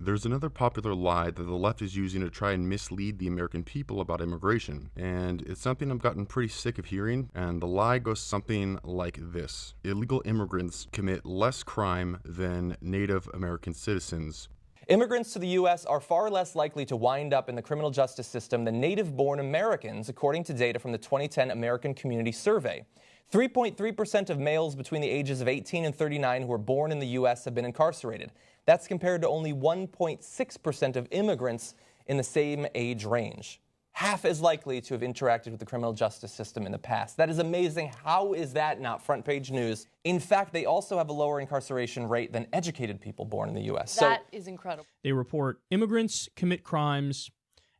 There's another popular lie that the left is using to try and mislead the American people about immigration, and it's something I've gotten pretty sick of hearing, and the lie goes something like this. Illegal immigrants commit less crime than Native American citizens. Immigrants to the U.S. are far less likely to wind up in the criminal justice system than native-born Americans, according to data from the 2010 American Community Survey. 3.3% of males between the ages of 18 and 39 who were born in the U.S. have been incarcerated. That's compared to only 1.6% of immigrants in the same age range. Half as likely to have interacted with the criminal justice system in the past. That is amazing. How is that not front page news? In fact, they also have a lower incarceration rate than educated people born in the U.S. That is incredible. They report immigrants commit crimes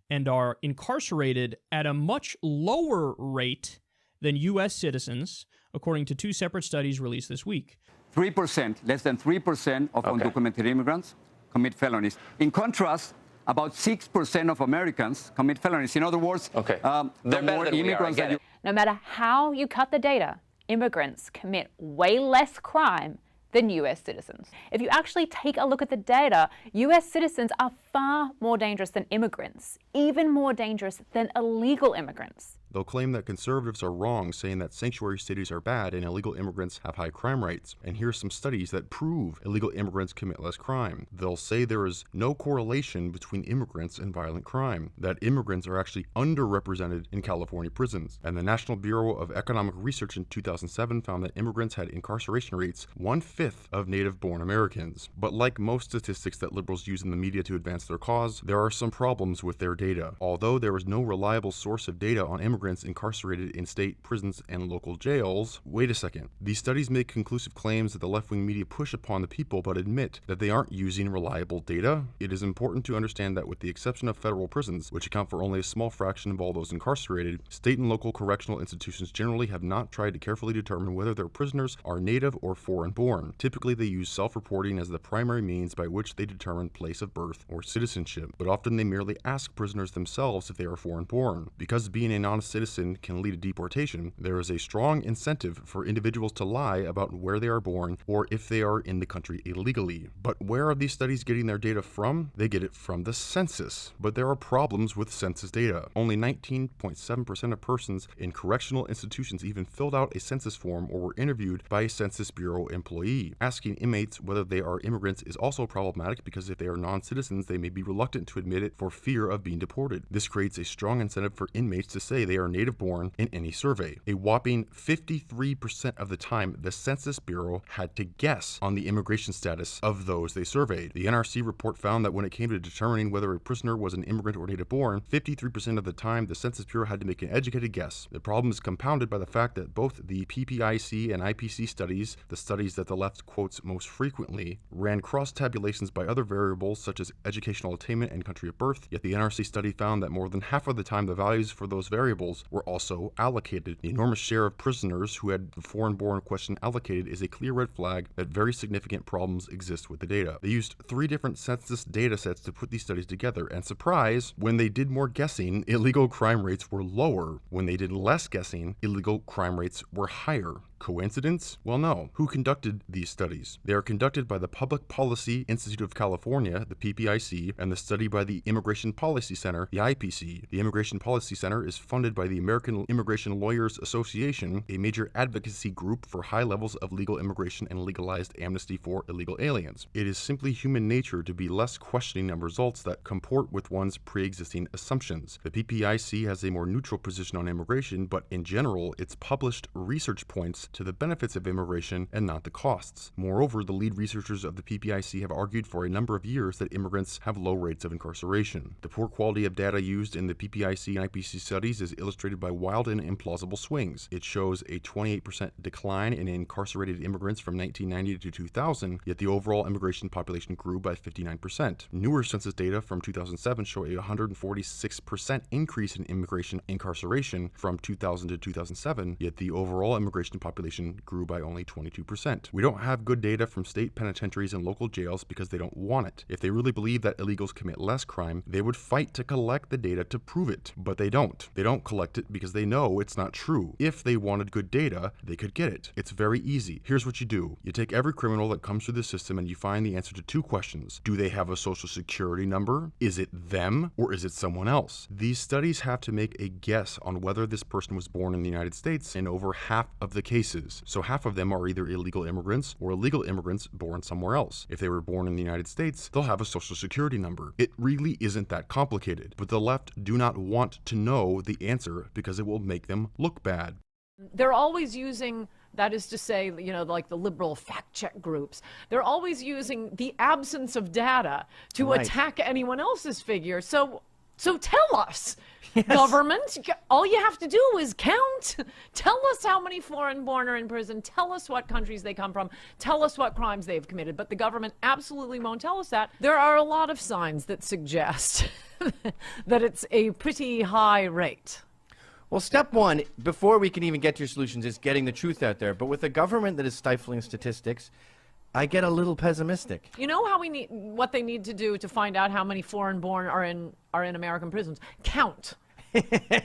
and are incarcerated at a much lower rate than U.S. citizens, according to two separate studies released this week. 3%, less than 3% of undocumented immigrants commit felonies. In contrast, about 6% of Americans commit felonies. In other words, the more immigrants that you... No matter how you cut the data, immigrants commit way less crime than U.S. citizens. If you actually take a look at the data, U.S. citizens are far more dangerous than immigrants, even more dangerous than illegal immigrants. They'll claim that conservatives are wrong, saying that sanctuary cities are bad and illegal immigrants have high crime rates. And here's some studies that prove illegal immigrants commit less crime. They'll say there is no correlation between immigrants and violent crime, that immigrants are actually underrepresented in California prisons. And the National Bureau of Economic Research in 2007 found that immigrants had incarceration rates 1/5 of native-born Americans. But like most statistics that liberals use in the media to advance their cause, there are some problems with their data. Although there is no reliable source of data on immigrants incarcerated in state prisons and local jails, wait a second. These studies make conclusive claims that the left-wing media push upon the people, but admit that they aren't using reliable data. It is important to understand that with the exception of federal prisons, which account for only a small fraction of all those incarcerated, state and local correctional institutions generally have not tried to carefully determine whether their prisoners are native or foreign-born. Typically, they use self-reporting as the primary means by which they determine place of birth or citizenship, but often they merely ask prisoners themselves if they are foreign-born. Because being a non-citizen can lead to deportation, there is a strong incentive for individuals to lie about where they are born or if they are in the country illegally. But where are these studies getting their data from? They get it from the census. But there are problems with census data. Only 19.7% of persons in correctional institutions even filled out a census form or were interviewed by a Census Bureau employee. Asking inmates whether they are immigrants is also problematic because if they are non-citizens, they may be reluctant to admit it for fear of being deported. This creates a strong incentive for inmates to say they are native-born in any survey. A whopping 53% of the time, the Census Bureau had to guess on the immigration status of those they surveyed. The NRC report found that when it came to determining whether a prisoner was an immigrant or native-born, 53% of the time, the Census Bureau had to make an educated guess. The problem is compounded by the fact that both the PPIC and IPC studies, the studies that the left quotes most frequently, ran cross-tabulations by other variables such as educational attainment and country of birth, yet the NRC study found that more than half of the time the values for those variables were also allocated. The enormous share of prisoners who had the foreign-born question allocated is a clear red flag that very significant problems exist with the data. They used 3 different census data sets to put these studies together, and surprise, when they did more guessing, illegal crime rates were lower. When they did less guessing, illegal crime rates were higher. Coincidence? Well, no. Who conducted these studies? They are conducted by the Public Policy Institute of California, the PPIC, and the study by the Immigration Policy Center, the IPC. The Immigration Policy Center is funded by the American Immigration Lawyers Association, a major advocacy group for high levels of legal immigration and legalized amnesty for illegal aliens. It is simply human nature to be less questioning of results that comport with one's pre-existing assumptions. The PPIC has a more neutral position on immigration, but in general, its published research points to the benefits of immigration and not the costs. Moreover, the lead researchers of the PPIC have argued for a number of years that immigrants have low rates of incarceration. The poor quality of data used in the PPIC and IPC studies is illustrated by wild and implausible swings. It shows a 28% decline in incarcerated immigrants from 1990 to 2000, yet the overall immigration population grew by 59%. Newer census data from 2007 show a 146% increase in immigration incarceration from 2000 to 2007, yet the overall immigration population population grew by only 22%. We don't have good data from state penitentiaries and local jails because they don't want it. If they really believe that illegals commit less crime, they would fight to collect the data to prove it. But they don't. They don't collect it because they know it's not true. If they wanted good data, they could get it. It's very easy. Here's what you do. You take every criminal that comes through the system and you find the answer to two questions. Do they have a social security number? Is it them or is it someone else? These studies have to make a guess on whether this person was born in the United States in over half of the cases. So half of them are either illegal immigrants or illegal immigrants born somewhere else. If they were born in the United States, they'll have a social security number. It really isn't that complicated, but the left do not want to know the answer because it will make them look bad. They're always using, that is to say, you know, like the liberal fact check groups, they're always using the absence of data to attack anyone else's figure. So tell us, government, all you have to do is count. Tell us how many foreign-born are in prison. Tell us what countries they come from. Tell us what crimes they've committed. But the government absolutely won't tell us that. There are a lot of signs that suggest that it's a pretty high rate. Well, step one, before we can even get to your solutions, is getting the truth out there. But with a government that is stifling statistics, I get a little pessimistic. You know how what they need to do to find out how many foreign-born are in American prisons? Count.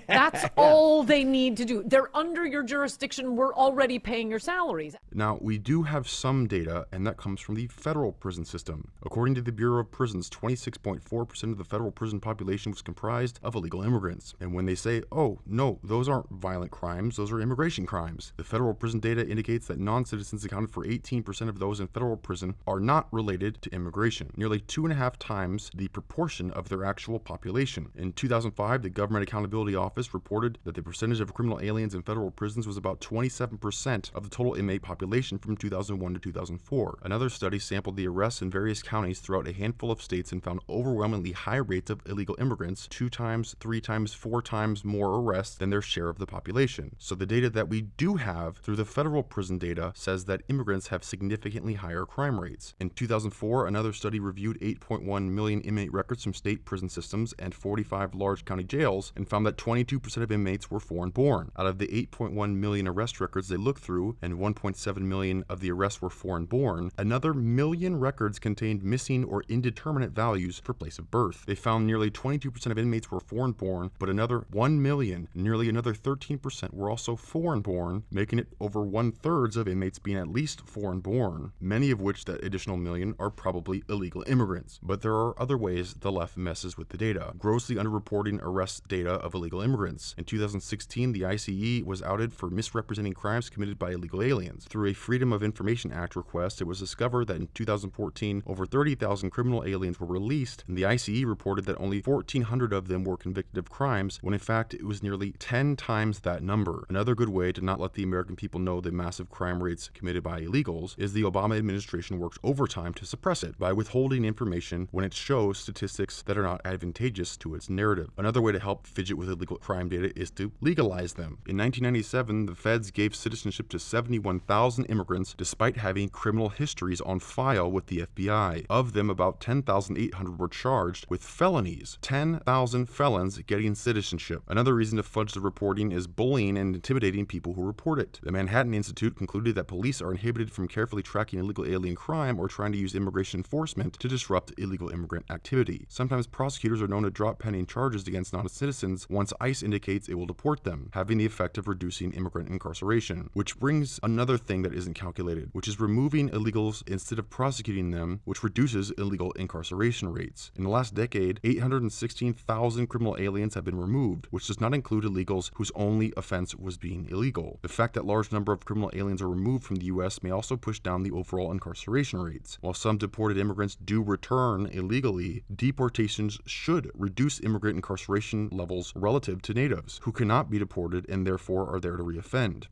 That's all they need to do. They're under your jurisdiction. We're already paying your salaries. Now, we do have some data, and that comes from the federal prison system. According to the Bureau of Prisons, 26.4% of the federal prison population was comprised of illegal immigrants. And when they say, oh, no, those aren't violent crimes, those are immigration crimes, the federal prison data indicates that non-citizens accounted for 18% of those in federal prison are not related to immigration, nearly 2.5 times the proportion of their actual population. In 2005, the Government Accountability Office reported that the percentage of criminal aliens in federal prisons was about 27% of the total inmate population from 2001 to 2004. Another study sampled the arrests in various counties throughout a handful of states and found overwhelmingly high rates of illegal immigrants, 2 times, 3 times, 4 times more arrests than their share of the population. So the data that we do have through the federal prison data says that immigrants have significantly higher crime rates. In 2004, another study reviewed 8.1 million inmate records from state prison systems and 45 large county jails and found that 22% of inmates were foreign-born. Out of the 8.1 million arrest records they looked through, and 1.7 million of the arrests were foreign-born, another million records contained missing or indeterminate values for place of birth. They found nearly 22% of inmates were foreign-born, but another 1 million, nearly another 13% were also foreign-born, making it over 1/3 of inmates being at least foreign-born, many of which, that additional million, are probably illegal immigrants. But there are other ways the left messes with the data. Grossly underreporting arrest data of illegal immigrants. In 2016, the ICE was outed for misrepresenting crimes committed by illegal aliens. Through a Freedom of Information Act request, it was discovered that in 2014, over 30,000 criminal aliens were released, and the ICE reported that only 1,400 of them were convicted of crimes, when in fact it was nearly 10 times that number. Another good way to not let the American people know the massive crime rates committed by illegals is the Obama administration worked overtime to suppress it by withholding information when it shows statistics that are not advantageous to its narrative. Another way to help fidget with illegal crime data is to legalize them. In 1997, the feds gave citizenship to 71,000 immigrants despite having criminal histories on file with the FBI. Of them, about 10,800 were charged with felonies. 10,000 felons getting citizenship. Another reason to fudge the reporting is bullying and intimidating people who report it. The Manhattan Institute concluded that police are inhibited from carefully tracking illegal alien crime or trying to use immigration enforcement to disrupt illegal immigrant activity. Sometimes prosecutors are known to drop pending charges against non-citizens once ICE indicates it will deport them, having the effect of reducing immigrant incarceration. Which brings another thing that isn't calculated, which is removing illegals instead of prosecuting them, which reduces illegal incarceration rates. In the last decade, 816,000 criminal aliens have been removed, which does not include illegals whose only offense was being illegal. The fact that large number of criminal aliens are removed from the U.S. may also push down the overall incarceration rates. While some deported immigrants do return illegally, deportations should reduce immigrant incarceration levels relative to natives, who cannot be deported and therefore are there to reoffend.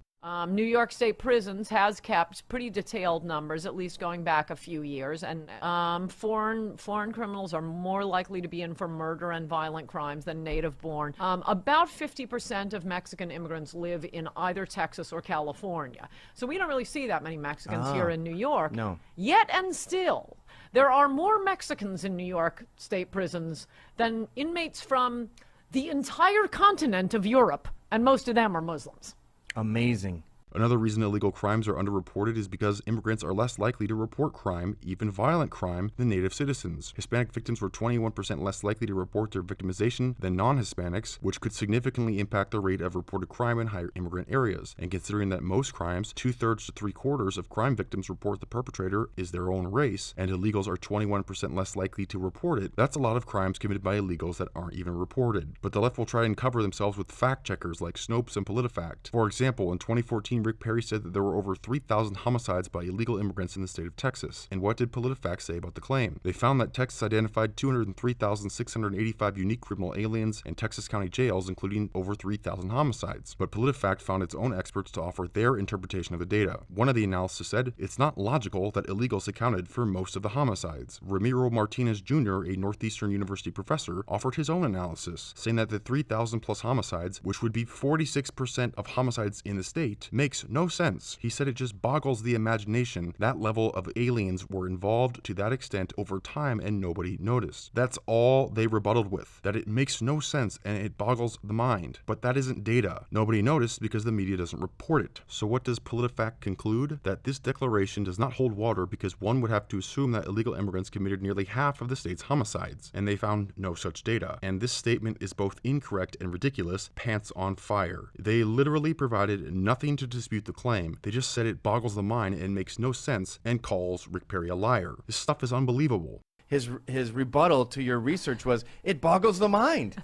New York State Prisons has kept pretty detailed numbers, at least going back a few years, and foreign criminals are more likely to be in for murder and violent crimes than native-born. About 50% of Mexican immigrants live in either Texas or California, so we don't really see that many Mexicans here in New York. No. Yet and still, there are more Mexicans in New York State prisons than inmates from the entire continent of Europe, and most of them are Muslims. Amazing. Another reason illegal crimes are underreported is because immigrants are less likely to report crime, even violent crime, than native citizens. Hispanic victims were 21% less likely to report their victimization than non-Hispanics, which could significantly impact the rate of reported crime in higher immigrant areas. And considering that most crimes, 2/3 to 3/4 of crime victims report the perpetrator is their own race, and illegals are 21% less likely to report it, that's a lot of crimes committed by illegals that aren't even reported. But the left will try and cover themselves with fact checkers like Snopes and PolitiFact. For example, in 2014, Rick Perry said that there were over 3,000 homicides by illegal immigrants in the state of Texas. And what did PolitiFact say about the claim? They found that Texas identified 203,685 unique criminal aliens in Texas county jails, including over 3,000 homicides. But PolitiFact found its own experts to offer their interpretation of the data. One of the analysis said, it's not logical that illegals accounted for most of the homicides. Ramiro Martinez Jr., a Northeastern University professor, offered his own analysis, saying that the 3,000 plus homicides, which would be 46% of homicides in the state, makes no sense. He said it just boggles the imagination that level of aliens were involved to that extent over time and nobody noticed. That's all they rebutted with, that it makes no sense and it boggles the mind. But that isn't data. Nobody noticed because the media doesn't report it. So what does PolitiFact conclude? That this declaration does not hold water because one would have to assume that illegal immigrants committed nearly half of the state's homicides, and they found no such data. And this statement is both incorrect and ridiculous, pants on fire. They literally provided nothing to dispute the claim. They just said it boggles the mind and makes no sense and calls Rick Perry a liar. This stuff is unbelievable. His rebuttal to your research was, it boggles the mind.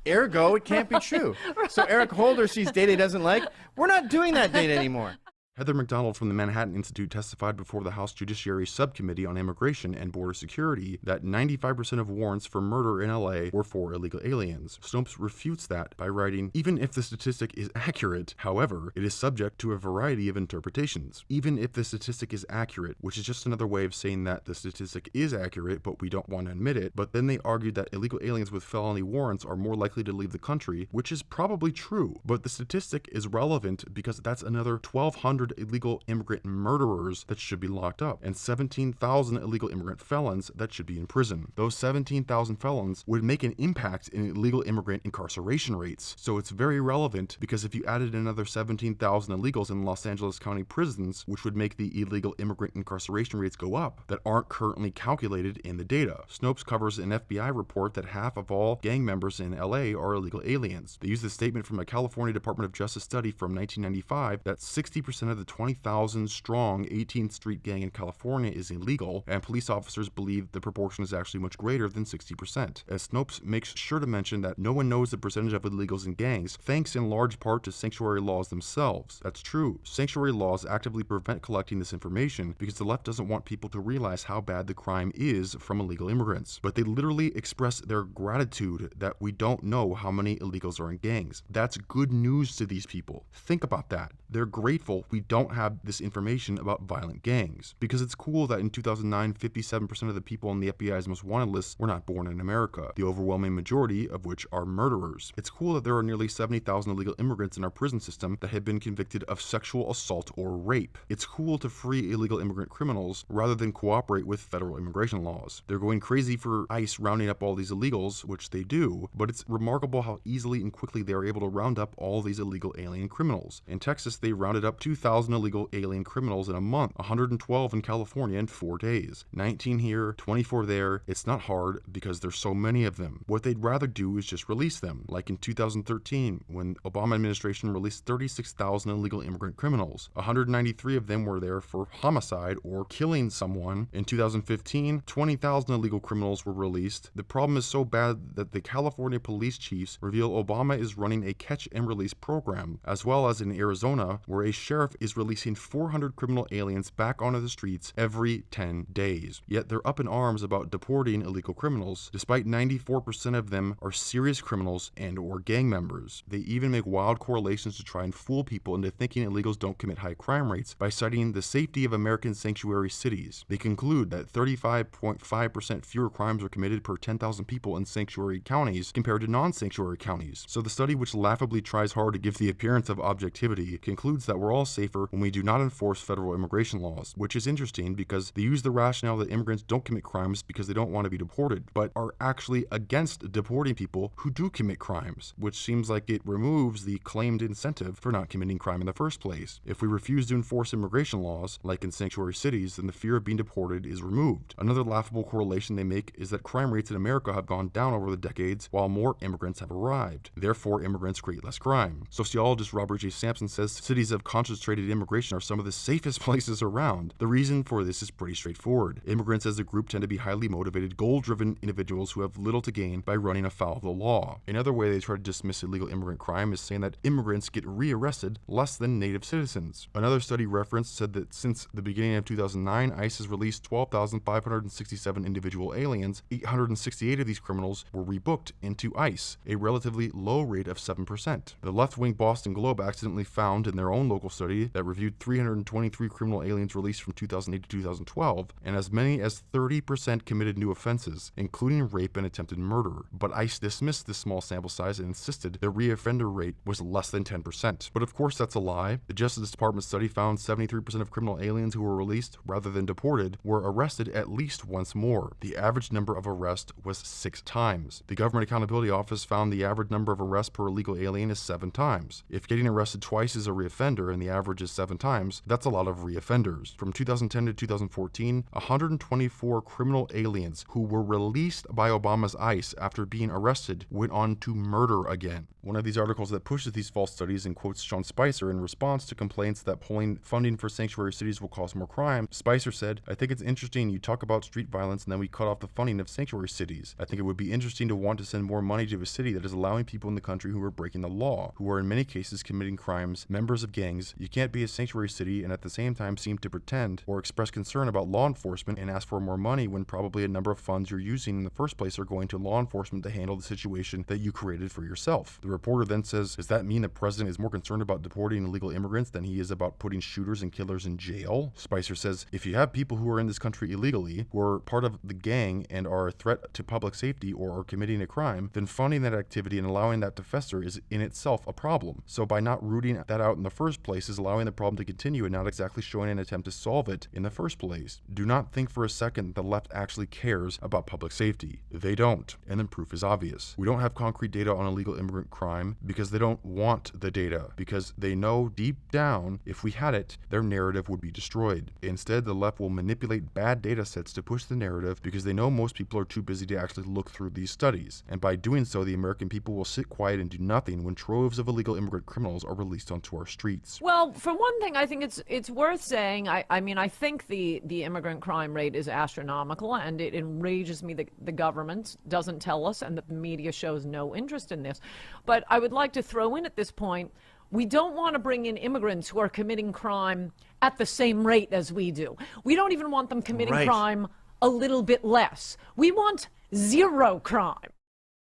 Ergo, it can't be true. Right. So Eric Holder sees data he doesn't like. We're not doing that data anymore. Heather McDonald from the Manhattan Institute testified before the House Judiciary Subcommittee on Immigration and Border Security that 95% of warrants for murder in LA were for illegal aliens. Snopes refutes that by writing, even if the statistic is accurate, however, it is subject to a variety of interpretations. Even if the statistic is accurate, which is just another way of saying that the statistic is accurate, but we don't want to admit it, but then they argued that illegal aliens with felony warrants are more likely to leave the country, which is probably true, but the statistic is relevant because that's another 1,200 illegal immigrant murderers that should be locked up, and 17,000 illegal immigrant felons that should be in prison. Those 17,000 felons would make an impact in illegal immigrant incarceration rates. So it's very relevant because if you added another 17,000 illegals in Los Angeles County prisons, which would make the illegal immigrant incarceration rates go up, that aren't currently calculated in the data. Snopes covers an FBI report that half of all gang members in LA are illegal aliens. They use the statement from a California Department of Justice study from 1995 that 60% of the 20,000 strong 18th Street gang in California is illegal, and police officers believe the proportion is actually much greater than 60%. As Snopes makes sure to mention that no one knows the percentage of illegals in gangs, thanks in large part to sanctuary laws themselves. That's true. Sanctuary laws actively prevent collecting this information because the left doesn't want people to realize how bad the crime is from illegal immigrants. But they literally express their gratitude that we don't know how many illegals are in gangs. That's good news to these people. Think about that. They're grateful we don't have this information about violent gangs. Because it's cool that in 2009, 57% of the people on the FBI's most wanted list were not born in America, the overwhelming majority of which are murderers. It's cool that there are nearly 70,000 illegal immigrants in our prison system that have been convicted of sexual assault or rape. It's cool to free illegal immigrant criminals rather than cooperate with federal immigration laws. They're going crazy for ICE rounding up all these illegals, which they do, but it's remarkable how easily and quickly they are able to round up all these illegal alien criminals. In Texas, they rounded up 2,000 illegal alien criminals in a month, 112 in California in 4 days, 19 here, 24 there. It's not hard because there's so many of them. What they'd rather do is just release them, like in 2013 when Obama administration released 36,000 illegal immigrant criminals. 193 of them were there for homicide or killing someone. In 2015, 20,000 illegal criminals were released. The problem is so bad that the California police chiefs reveal Obama is running a catch and release program, as well as in Arizona, where a sheriff is releasing 400 criminal aliens back onto the streets every 10 days. Yet they're up in arms about deporting illegal criminals, despite 94% of them are serious criminals and or gang members. They even make wild correlations to try and fool people into thinking illegals don't commit high crime rates by citing the safety of American sanctuary cities. They conclude that 35.5% fewer crimes are committed per 10,000 people in sanctuary counties compared to non-sanctuary counties. So the study, which laughably tries hard to give the appearance of objectivity, concludes that we're all safe safer when we do not enforce federal immigration laws, which is interesting because they use the rationale that immigrants don't commit crimes because they don't want to be deported, but are actually against deporting people who do commit crimes, which seems like it removes the claimed incentive for not committing crime in the first place. If we refuse to enforce immigration laws, like in sanctuary cities, then the fear of being deported is removed. Another laughable correlation they make is that crime rates in America have gone down over the decades while more immigrants have arrived. Therefore, immigrants create less crime. Sociologist Robert J. Sampson says cities of concentrated immigration are some of the safest places around. The reason for this is pretty straightforward. Immigrants as a group tend to be highly motivated, goal-driven individuals who have little to gain by running afoul of the law. Another way they try to dismiss illegal immigrant crime is saying that immigrants get rearrested less than native citizens. Another study referenced said that since the beginning of 2009, ICE has released 12,567 individual aliens. 868 of these criminals were rebooked into ICE, a relatively low rate of 7%. The left-wing Boston Globe accidentally found in their own local study that reviewed 323 criminal aliens released from 2008 to 2012, and as many as 30% committed new offenses, including rape and attempted murder. But ICE dismissed this small sample size and insisted the reoffender rate was less than 10%. But of course that's a lie. The Justice Department study found 73% of criminal aliens who were released rather than deported were arrested at least once more. The average number of arrests was 6 times. The Government Accountability Office found the average number of arrests per illegal alien is 7 times. If getting arrested twice is a reoffender and the average is 7 times, that's a lot of reoffenders. From 2010 to 2014, 124 criminal aliens who were released by Obama's ICE after being arrested went on to murder again. One of these articles that pushes these false studies and quotes Sean Spicer in response to complaints that pulling funding for sanctuary cities will cause more crime. Spicer said, "I think it's interesting you talk about street violence and then we cut off the funding of sanctuary cities. I think it would be interesting to want to send more money to a city that is allowing people in the country who are breaking the law, who are in many cases committing crimes, members of gangs. You can't be a sanctuary city and at the same time seem to pretend or express concern about law enforcement and ask for more money when probably a number of funds you're using in the first place are going to law enforcement to handle the situation that you created for yourself." The reporter then says, "Does that mean the president is more concerned about deporting illegal immigrants than he is about putting shooters and killers in jail?" Spicer says, "If you have people who are in this country illegally, who are part of the gang and are a threat to public safety or are committing a crime, then funding that activity and allowing that to fester is in itself a problem. So by not rooting that out in the first place is allowing the problem to continue and not exactly showing an attempt to solve it in the first place. Do not think for a second the left actually cares about public safety. They don't, and the proof is obvious. We don't have concrete data on illegal immigrant crime because they don't want the data, because they know deep down if we had it, their narrative would be destroyed. Instead, the left will manipulate bad data sets to push the narrative because they know most people are too busy to actually look through these studies. And by doing so, the American people will sit quiet and do nothing when troves of illegal immigrant criminals are released onto our streets." Well, for one thing, I think it's worth saying, I mean, I think the immigrant crime rate is astronomical, and it enrages me that the government doesn't tell us and that the media shows no interest in this. But I would like to throw in at this point, we don't want to bring in immigrants who are committing crime at the same rate as we do. We don't even want them committing crime a little bit less. We want zero crime.